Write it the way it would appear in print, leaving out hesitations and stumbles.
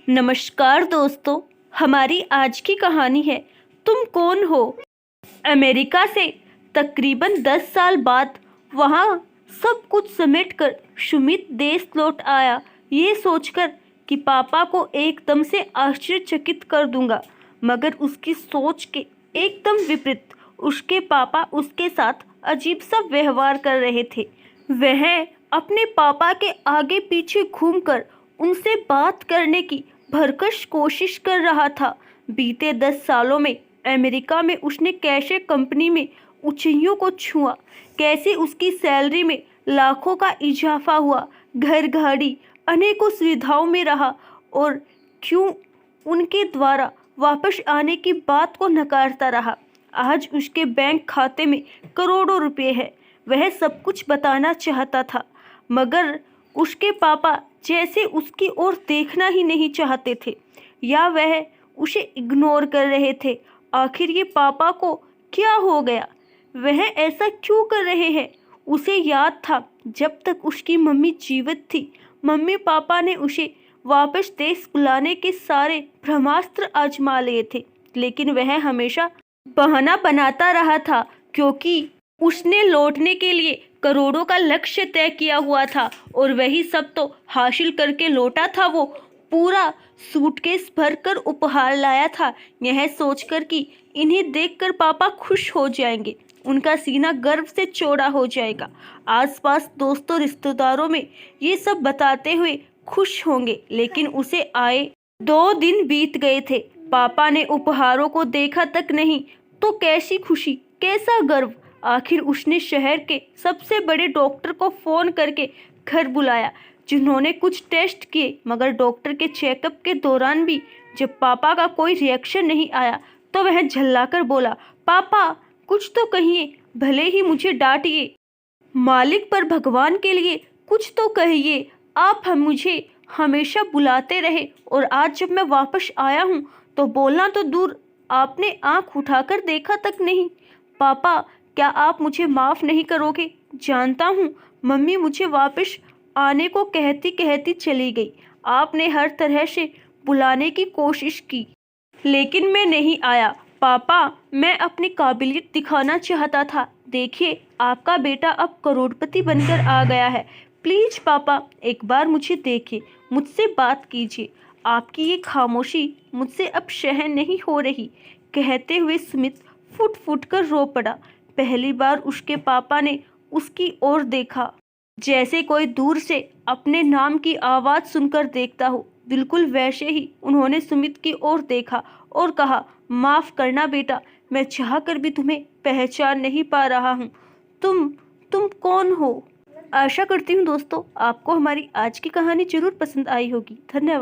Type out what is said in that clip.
नमस्कार दोस्तों, हमारी आज की कहानी है तुम कौन हो। अमेरिका से तकरीबन 10 साल बाद वहाँ सब कुछ समेटकर सुमित देश लौट आया, ये सोचकर कि पापा को एकदम से आश्चर्यचकित कर दूंगा। मगर उसकी सोच के एकदम विपरीत उसके पापा उसके साथ अजीब सा व्यवहार कर रहे थे। वह अपने पापा के आगे पीछे घूमकर उनसे बात करने की भरकस कोशिश कर रहा था। बीते 10 सालों में अमेरिका में उसने कैसे कंपनी में ऊंचाइयों को छुआ, कैसे उसकी सैलरी में लाखों का इजाफा हुआ, घर गाड़ी अनेकों सुविधाओं में रहा, और क्यों उनके द्वारा वापस आने की बात को नकारता रहा। आज उसके बैंक खाते में करोड़ों रुपए है। वह सब कुछ बताना चाहता था, मगर उसके पापा जैसे उसकी ओर देखना ही नहीं चाहते थे, या वह उसे इग्नोर कर रहे थे। आखिर ये पापा को क्या हो गया? वह ऐसा क्यों कर रहे हैं? उसे याद था जब तक उसकी मम्मी जीवित थी, मम्मी पापा ने उसे वापस देश बुलाने के सारे ब्रह्मास्त्र आजमा लिए थे, लेकिन वह हमेशा बहाना बनाता रहा था, क्योंकि उसने लौटने के लिए करोड़ों का लक्ष्य तय किया हुआ था और वही सब तो हासिल करके लौटा था। वो पूरा सूटकेस भरकर उपहार लाया था, यह सोचकर कि इन्हें देखकर पापा खुश हो जाएंगे, उनका सीना गर्व से चौड़ा हो जाएगा। आसपास दोस्तों रिश्तेदारों में ये सब बताते हुए खुश होंगे, लेकिन उसे आए 2 दिन बीत गए थे। पापा ने उपहारों को देखा तक नहीं तो कैसी खुशी, कैसा गर्व। आखिर उसने शहर के सबसे बड़े डॉक्टर को फोन करके घर बुलाया, जिन्होंने कुछ टेस्ट किए, मगर डॉक्टर के चेकअप के दौरान भी जब पापा का कोई रिएक्शन नहीं आया तो वह झल्लाकर बोला, पापा कुछ तो कहिए, भले ही मुझे डांटिए, मालिक पर भगवान के लिए कुछ तो कहिए। आप मुझे हमेशा बुलाते रहे और आज जब मैं वापस आया हूँ तो बोलना तो दूर, आपने आंख उठाकर देखा तक नहीं। पापा क्या आप मुझे माफ़ नहीं करोगे? जानता हूँ मम्मी मुझे वापस आने को कहती कहती चली गई। आपने हर तरह से बुलाने की कोशिश की, लेकिन मैं नहीं आया। पापा मैं अपनी काबिलियत दिखाना चाहता था। देखिए आपका बेटा अब करोड़पति बनकर आ गया है। प्लीज पापा एक बार मुझे देखिए, मुझसे बात कीजिए। आपकी ये खामोशी मुझसे अब सहन नहीं हो रही। कहते हुए स्मिथ फुट फुट कर रो पड़ा। पहली बार उसके पापा ने उसकी ओर देखा, जैसे कोई दूर से अपने नाम की आवाज़ सुनकर देखता हो। बिल्कुल वैसे ही उन्होंने सुमित की ओर देखा और कहा, माफ़ करना बेटा, मैं चाहकर भी तुम्हें पहचान नहीं पा रहा हूँ। तुम कौन हो? आशा करती हूँ दोस्तों आपको हमारी आज की कहानी जरूर पसंद आई होगी। धन्यवाद।